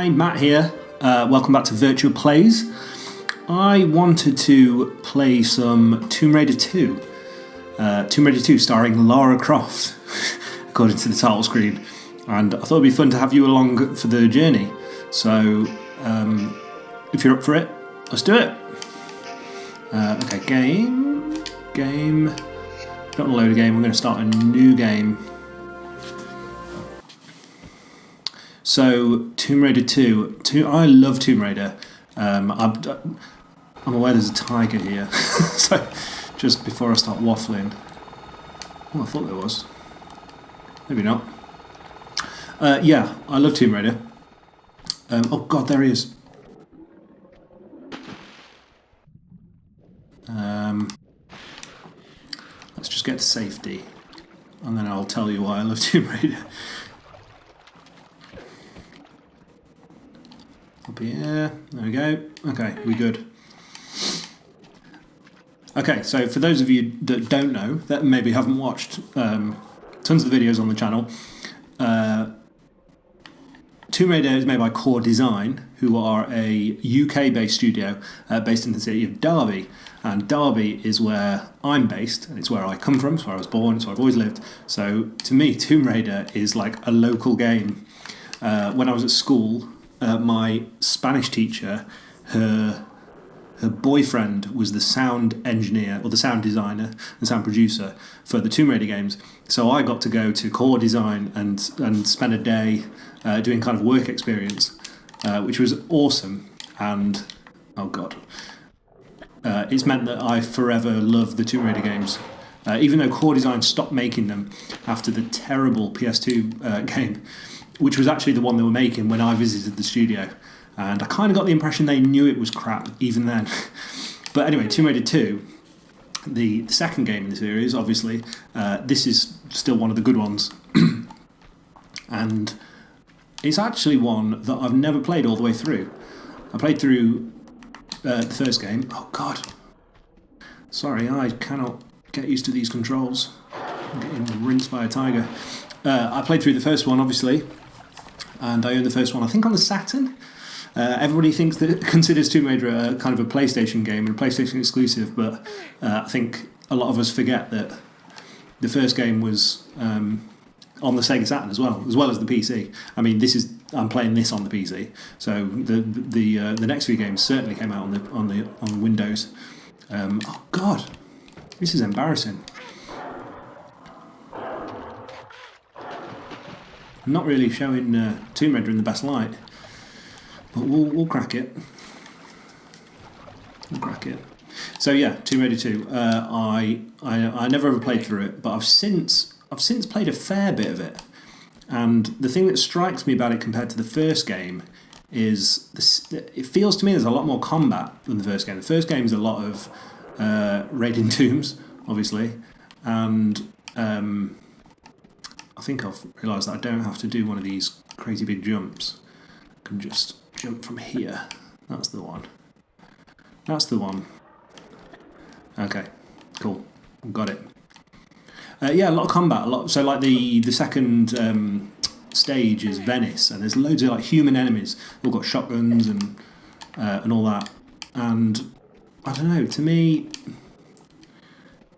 Hi, Matt here. Welcome back to Virtua Plays. I wanted to play some Tomb Raider 2. Tomb Raider 2 starring Lara Croft, according to the title screen. And I thought it'd be fun to have you along for the journey. So, if you're up for it, let's do it. Okay, game. Don't want to load a game, we're going to start a new game. So, Tomb Raider 2. I love Tomb Raider. I'm aware there's a tiger here. So, just before I start waffling. Oh, I thought there was. Maybe not. Yeah, I love Tomb Raider. Oh god, there he is. Let's just get to safety. And then I'll tell you why I love Tomb Raider. Up here, there we go. Okay, we good. Okay, so for those of you that don't know, that maybe haven't watched tons of videos on the channel, Tomb Raider is made by Core Design, who are a UK-based studio based in the city of Derby. And Derby is where I'm based, and it's where I come from, it's where I was born, it's where I've always lived. So to me, Tomb Raider is like a local game. When I was at school, my Spanish teacher, her boyfriend was the sound engineer or the sound designer, the sound producer for the Tomb Raider games. So I got to go to Core Design and spend a day doing kind of work experience, which was awesome. And oh god, it's meant that I forever love the Tomb Raider games. Even though Core Design stopped making them after the terrible PS2 game, which was actually the one they were making when I visited the studio. And I kind of got the impression they knew it was crap even then. But anyway, Tomb Raider 2, the second game in the series, obviously, this is still one of the good ones. And it's actually one that I've never played all the way through. I played through the first game. Oh god. Sorry, I cannot get used to these controls. I'm getting rinsed by a tiger. I played through the first one, obviously. And I owned the first one, I think, on the Saturn. Everybody considers Tomb Raider a kind of a PlayStation game and a PlayStation exclusive, but I think a lot of us forget that the first game was on the Sega Saturn as well as the PC. I mean, I'm playing this on the PC, so the next few games certainly came out on the Windows. Oh God, this is embarrassing. I'm not really showing Tomb Raider in the best light. But we'll crack it. So yeah, Tomb Raider 2. I never ever played through it, but I've since played a fair bit of it. And the thing that strikes me about it compared to the first game is it feels to me there's a lot more combat than the first game. The first game is a lot of raiding tombs, obviously, and I think I've realised that I don't have to do one of these crazy big jumps. I can just jump from here. That's the one. Okay, cool. Got it. Yeah, a lot of combat. So like the second stage is Venice, and there's loads of like human enemies. They've all got shotguns and all that. And I don't know. To me,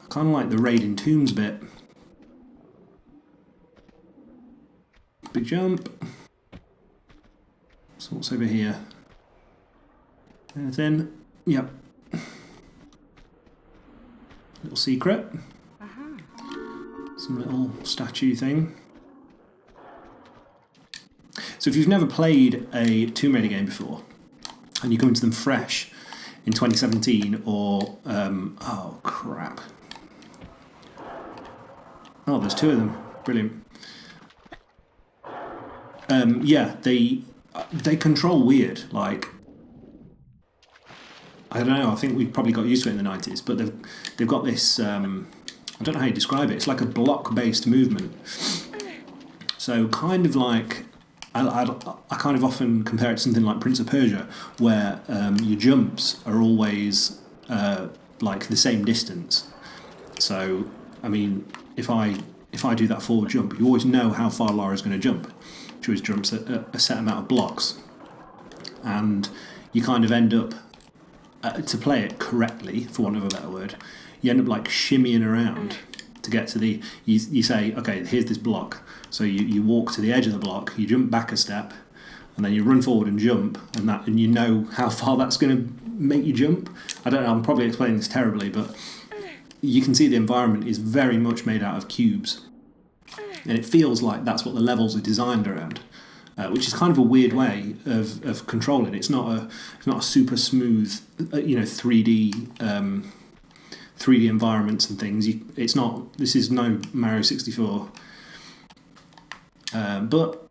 I kind of like the raiding tombs bit. Big jump. So what's over here? Anything? Yep. Little secret. Some little statue thing. So if you've never played a Tomb Raider game before, and you come into them fresh in 2017, or oh crap. Oh, there's two of them. Brilliant. Yeah, they control weird. Like, I don't know. I think we probably got used to it in the 90s, but they've got this. I don't know how you describe it. It's like a block-based movement. So kind of like I kind of often compare it to something like Prince of Persia, where your jumps are always like the same distance. So I mean, if I do that forward jump, you always know how far Lara's going to jump. She always jumps a set amount of blocks. and you kind of end up, to play it correctly, for want of a better word, you end up like shimmying around to get to the, you say, okay, here's this block, so you walk to the edge of the block, you jump back a step, and then you run forward and jump, and you know how far that's going to make you jump. I don't know, I'm probably explaining this terribly, but you can see the environment is very much made out of cubes, and it feels like that's what the levels are designed around, which is kind of a weird way of controlling. It's not a super smooth, 3D environments and things. This is no Mario 64, but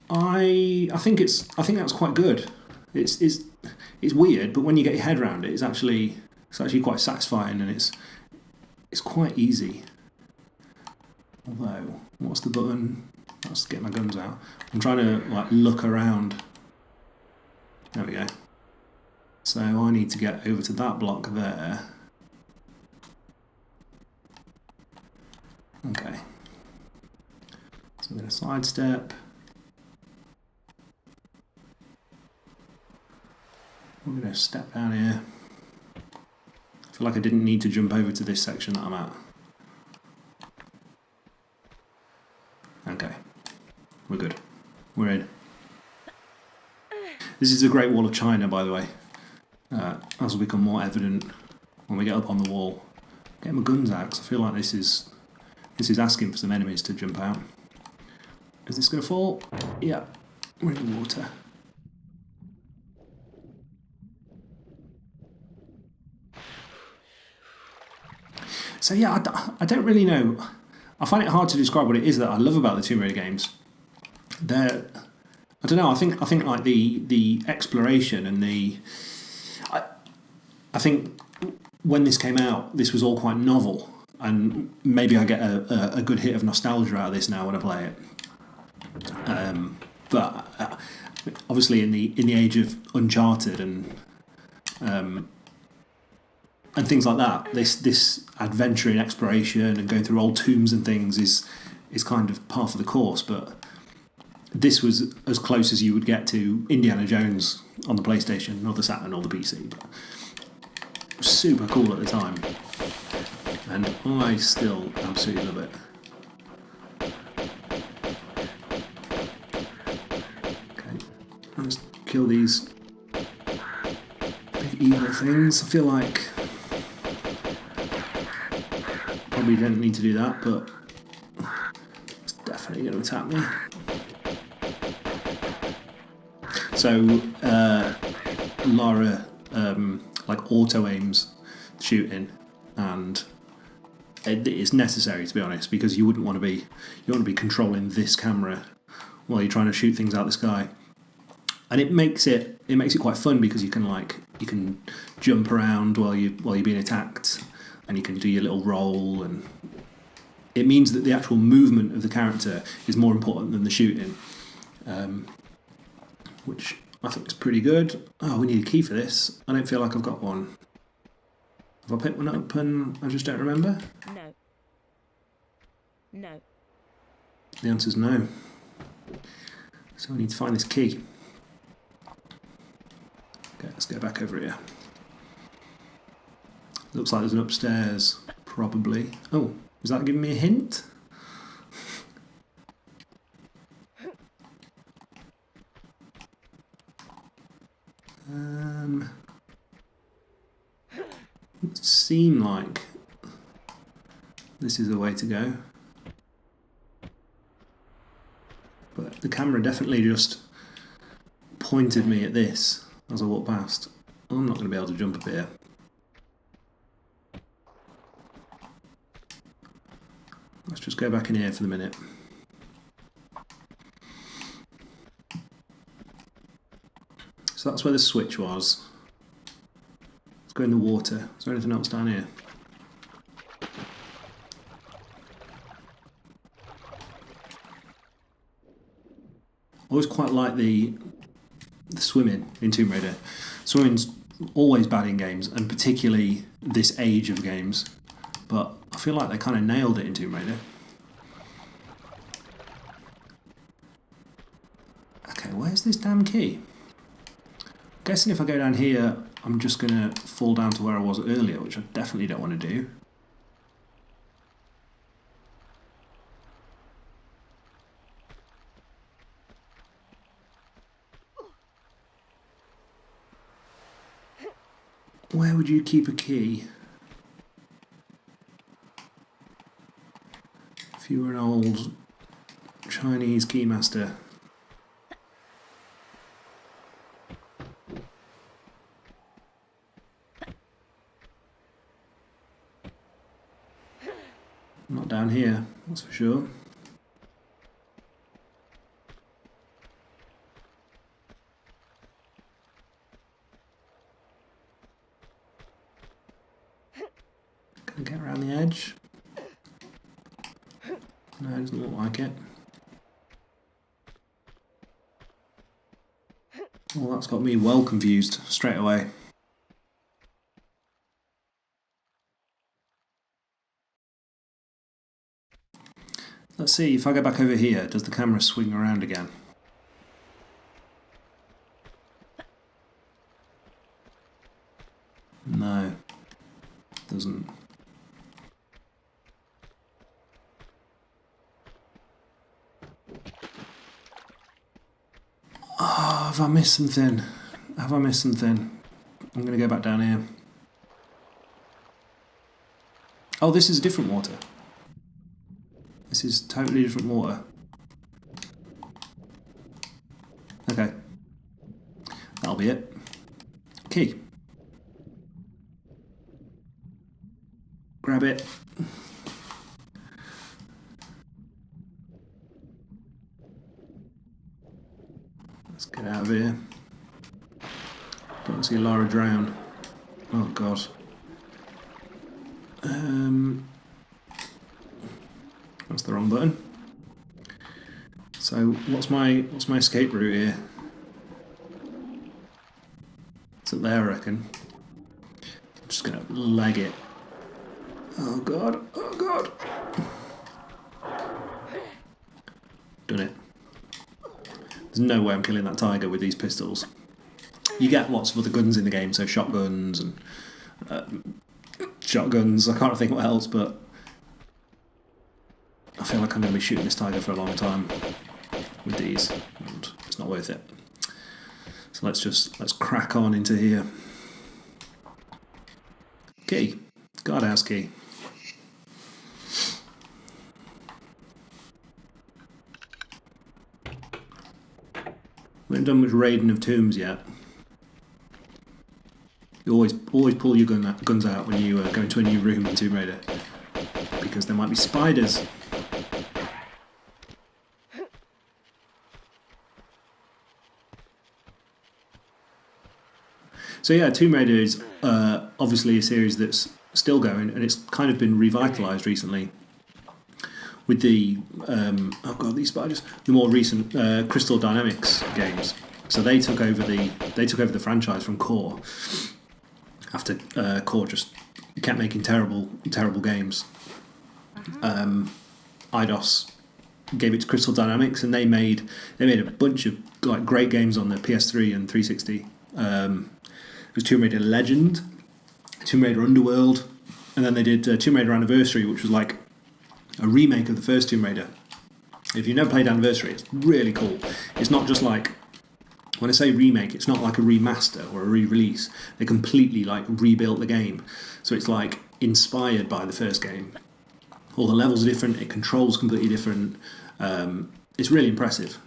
I think that's quite good. It's weird, but when you get your head around it, it's actually quite satisfying, and it's quite easy. Although, what's the button? Let's get my guns out. I'm trying to like look around. There we go. So I need to get over to that block there. Okay. So I'm going to sidestep. We're going to step down here. I feel like I didn't need to jump over to this section that I'm at. Okay. We're good. We're in. This is a Great Wall of China, by the way. As will become more evident when we get up on the wall. Get my guns out, because I feel like this is asking for some enemies to jump out. Is this going to fall? Yeah. We're in the water. So yeah, I don't really know. I find it hard to describe what it is that I love about the Tomb Raider games. I don't know. I think like the exploration and I think when this came out, this was all quite novel, and maybe I get a good hit of nostalgia out of this now when I play it. But obviously, in the age of Uncharted and things like that, this adventure and exploration and going through old tombs and things is kind of part of the course. But this was as close as you would get to Indiana Jones on the PlayStation or the Saturn or the PC. But it was super cool at the time, and I still absolutely love it. Okay, let's kill these big evil things. I feel like probably don't need to do that, but it's definitely going to attack me. So Lara like auto aims shooting, and it's necessary, to be honest, because you want to be controlling this camera while you're trying to shoot things out the sky, and it makes it quite fun because you can jump around while you're being attacked, and you can do your little roll, and it means that the actual movement of the character is more important than the shooting, which I think is pretty good. Oh, we need a key for this. I don't feel like I've got one. Have I picked one up and I just don't remember? No. No. The answer's no. So we need to find this key. Okay, let's go back over here. Looks like there's an upstairs, probably. Oh, is that giving me a hint? It seems like this is the way to go. But the camera definitely just pointed me at this as I walked past. I'm not going to be able to jump up here. Let's just go back in here for the minute. So that's where the switch was. Let's go in the water. Is there anything else down here? I always quite like the swimming in Tomb Raider. Swimming's always bad in games, and particularly this age of games. But I feel like they kind of nailed it in Tomb Raider. Okay, where's this damn key? Guessing if I go down here, I'm just going to fall down to where I was earlier, which I definitely don't want to do. Where would you keep a key? If you were an old Chinese keymaster. Not down here, that's for sure. Can I get around the edge? No, it doesn't look like it. Well, that's got me well confused straight away. Let's see, if I go back over here, does the camera swing around again? No, doesn't. Oh, have I missed something? Have I missed something? I'm going to go back down here. Oh, this is different water. This is totally different water. Okay. That'll be it. Key. Grab it. Let's get out of here. Don't want to see Lara drown. Oh god. That's the wrong button. So what's my escape route here? It's up there, I reckon. I'm just gonna leg it. Oh god, oh god. Done it. There's no way I'm killing that tiger with these pistols. You get lots of other guns in the game, so shotguns and shotguns, I can't think what else, but I feel like I'm going to be shooting this tiger for a long time with these, and it's not worth it. So let's crack on into here. Key. Guardhouse key. We haven't done much raiding of tombs yet. You always pull your guns out when you go into a new room in Tomb Raider, because there might be spiders. So yeah, Tomb Raider is obviously a series that's still going, and it's kind of been revitalised recently with the oh god, these spiders, the more recent Crystal Dynamics games. So they took over the franchise from Core after Core just kept making terrible games. Eidos gave it to Crystal Dynamics, and they made a bunch of like great games on the PS3 and 360. It was Tomb Raider Legend, Tomb Raider Underworld, and then they did Tomb Raider Anniversary, which was like a remake of the first Tomb Raider. If you've never played Anniversary, it's really cool. It's not just like, when I say remake, it's not like a remaster or a re-release. They completely like rebuilt the game. So it's like inspired by the first game. All the levels are different, it controls completely different. It's really impressive.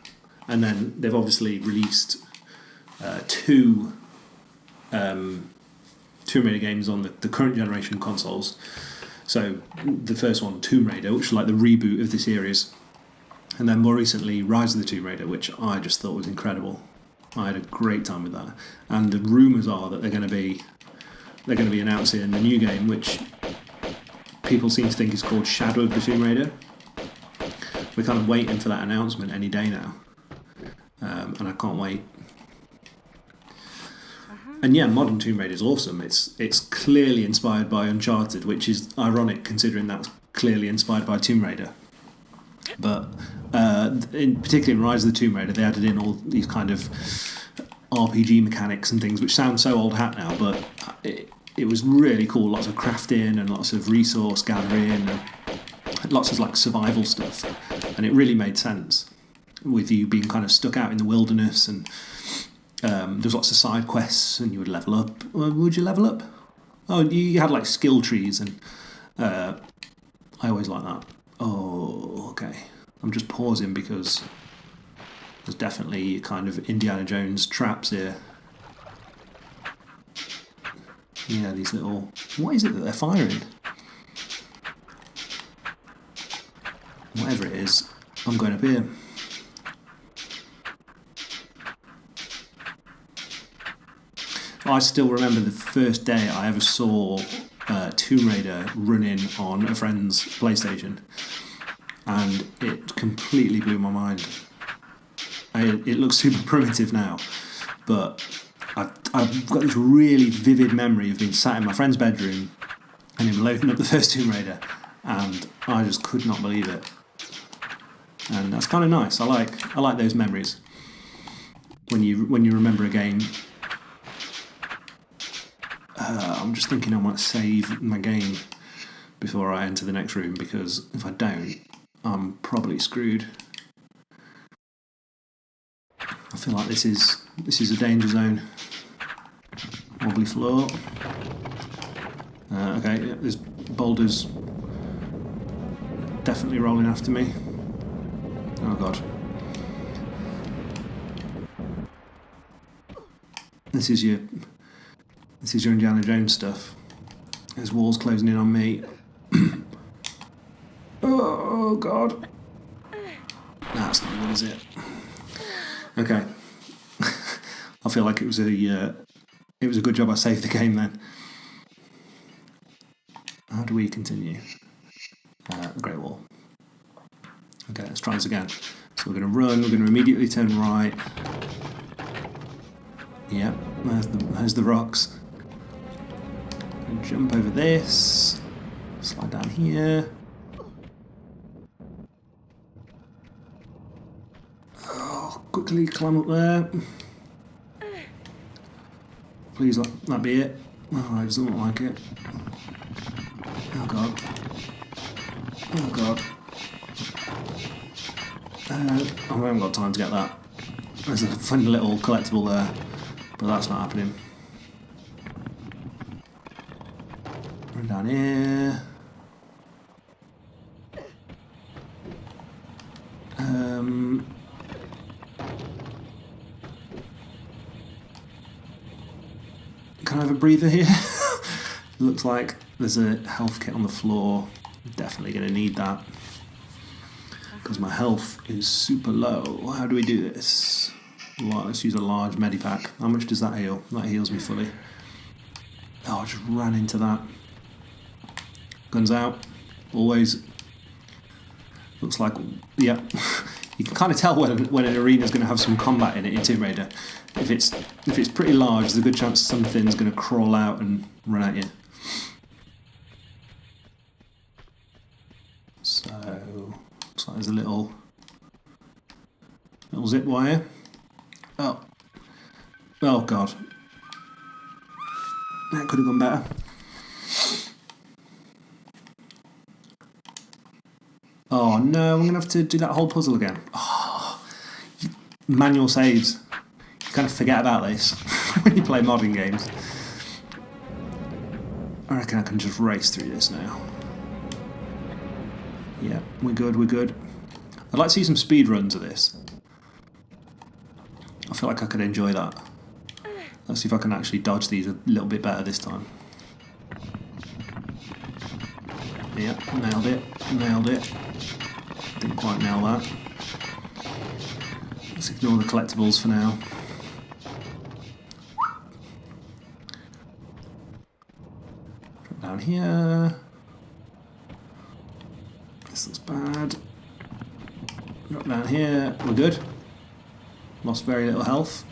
And then they've obviously released two Tomb Raider games on the current generation consoles. So the first one, Tomb Raider, which was like the reboot of the series, and then more recently Rise of the Tomb Raider, which I just thought was incredible. I had a great time with that, and the rumours are that they're going to be announcing the new game, which people seem to think is called Shadow of the Tomb Raider. We're kind of waiting for that announcement any day now, and I can't wait. And yeah, modern Tomb Raider is awesome. It's clearly inspired by Uncharted, which is ironic considering that's clearly inspired by Tomb Raider. But particularly in Rise of the Tomb Raider, they added in all these kind of RPG mechanics and things, which sound so old hat now, but it was really cool. Lots of crafting and lots of resource gathering and lots of like survival stuff, and it really made sense with you being kind of stuck out in the wilderness, and there's lots of side quests, and you would level up. Would you level up? Oh, you had like skill trees, and I always like that. Oh, okay. I'm just pausing because there's definitely kind of Indiana Jones traps here. Yeah, these little... What is it that they're firing? Whatever it is, I'm going up here. I still remember the first day I ever saw Tomb Raider running on a friend's PlayStation, and it completely blew my mind. It looks super primitive now, but I've got this really vivid memory of being sat in my friend's bedroom and him loading up the first Tomb Raider, and I just could not believe it. And that's kind of nice. I like those memories when you remember a game. I'm just thinking I might save my game before I enter the next room, because if I don't, I'm probably screwed. I feel like this is a danger zone. Wobbly floor. Okay, yeah, there's boulders definitely rolling after me. Oh god. This is your Indiana Jones stuff. There's walls closing in on me. Oh god. That's not good, is it? Okay. I feel like it was a good job I saved the game then. How do we continue? The Great Wall. Okay, let's try this again. So we're going to run, we're going to immediately turn right. Yep, there's the rocks. Gonna jump over this. Slide down here. Oh, quickly climb up there. Please let that be it. Oh, it doesn't look like it. Oh god. Oh god. I haven't got time to get that. There's a funny little collectible there, but that's not happening. Run down here. Can I have a breather here? Looks like there's a health kit on the floor. Definitely going to need that, because my health is super low. How do we do this? Well, let's use a large medipack. How much does that heal? That heals me fully. Oh, I just ran into that. Guns out. Always. Looks like, yeah. You can kind of tell when an arena's going to have some combat in it in Tomb Raider. If it's pretty large, there's a good chance something's going to crawl out and run at you. So, looks like there's a little zip wire. Oh god. That could have gone better. Oh no, I'm going to have to do that whole puzzle again. Oh, manual saves. You kind of forget about this when you play modern games. I reckon I can just race through this now. Yeah, we're good. I'd like to see some speed runs of this. I feel like I could enjoy that. Let's see if I can actually dodge these a little bit better this time. Yeah, nailed it. Didn't quite nail that. Let's ignore the collectibles for now. Drop down here. This looks bad. Drop down here. We're good. Lost very little health.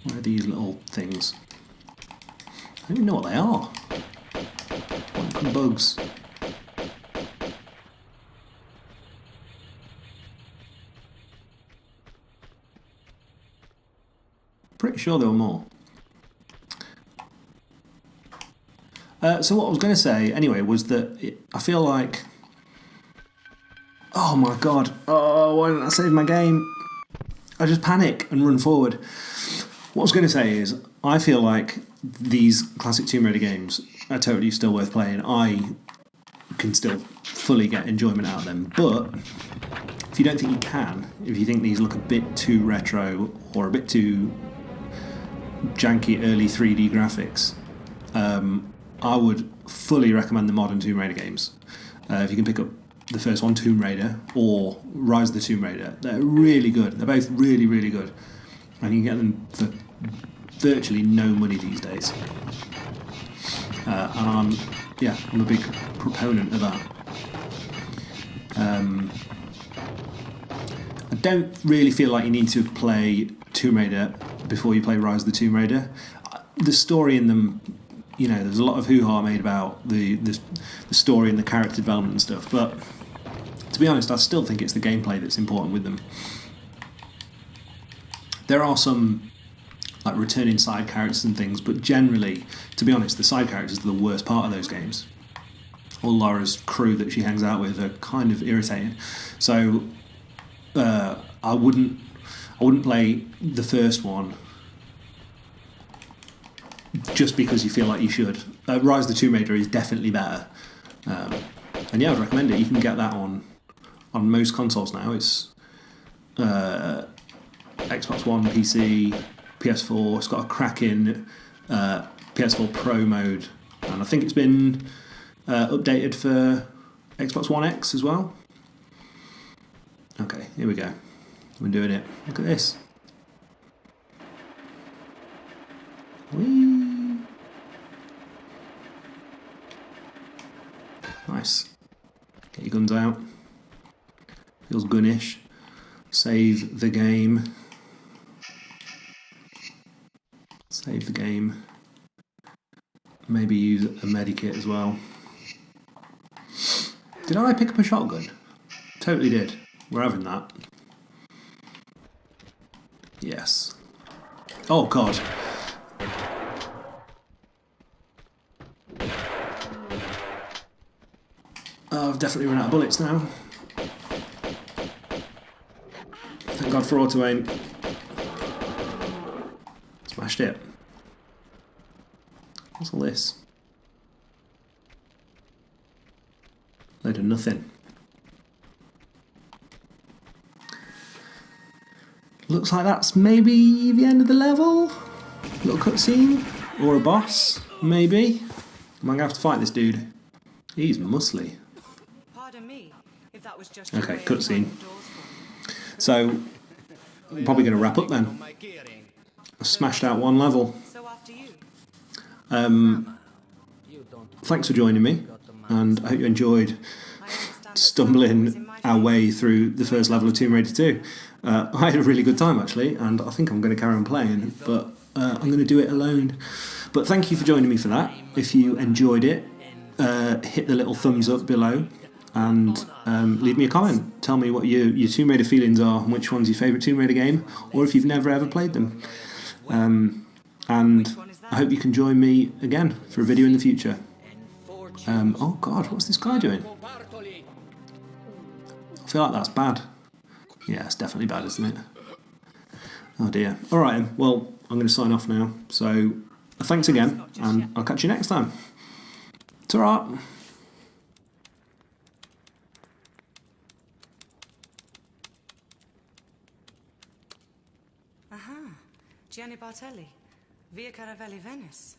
Where are these little things? don't even know what they are. Quantum bugs. Pretty sure there were more. So what I was going to say, anyway, was that I feel like... Oh my god, oh, why didn't I save my game? I just panic and run forward. What I was going to say is, I feel like these classic Tomb Raider games are totally still worth playing. I can still fully get enjoyment out of them, but if you don't think you can, if you think these look a bit too retro or a bit too janky early 3D graphics, I would fully recommend the modern Tomb Raider games. If you can pick up the first one, Tomb Raider, or Rise of the Tomb Raider, they're really good. They're both really, really good. And you can get them for virtually no money these days. And I'm a big proponent of that. I don't really feel like you need to play Tomb Raider before you play Rise of the Tomb Raider. The story in them, there's a lot of hoo-ha made about the story and the character development and stuff, but to be honest, I still think it's the gameplay that's important with them. There are some like returning side characters and things, but generally, to be honest, the side characters are the worst part of those games. Or Laura's crew that she hangs out with are kind of irritating. So I wouldn't play the first one just because you feel like you should. Rise of the Tomb Raider is definitely better. And yeah, I'd recommend it. You can get that on most consoles now. It's Xbox One, PC, PS4. It's got a cracking PS4 Pro mode, and I think it's been updated for Xbox One X as well. Okay, here we go. We're doing it. Look at this. Whee! Nice. Get your guns out. Feels gunnish. Save the game. Save the game. Maybe use a medikit as well. Did I pick up a shotgun? Totally did. We're having that. Yes. Oh god. Oh, I've definitely run out of bullets now. Thank god for auto aim. Smashed it. What's all this? Load of nothing. Looks like that's maybe the end of the level. Little cutscene. Or a boss, maybe. Am I going to have to fight this dude? He's muscly. Pardon me, if that was just okay, cutscene. So, I'm probably going to wrap up then. I smashed out one level. So after you. Thanks for joining me, and I hope you enjoyed stumbling our way through the first level of Tomb Raider 2. I had a really good time actually, and I think I'm going to carry on playing, but I'm going to do it alone. But thank you for joining me for that. If you enjoyed it, hit the little thumbs up below, and leave me a comment. Tell me what your Tomb Raider feelings are, and which one's your favourite Tomb Raider game, or if you've never ever played them. And I hope you can join me again for a video in the future. Oh god, what's this guy doing? I feel like that's bad. Yeah, it's definitely bad, isn't it? Oh dear. Alright, well, I'm going to sign off now. So, thanks again, and I'll catch you next time. Ta-ra! Aha, Gianni Bartelli, Via Caravelli, Venice.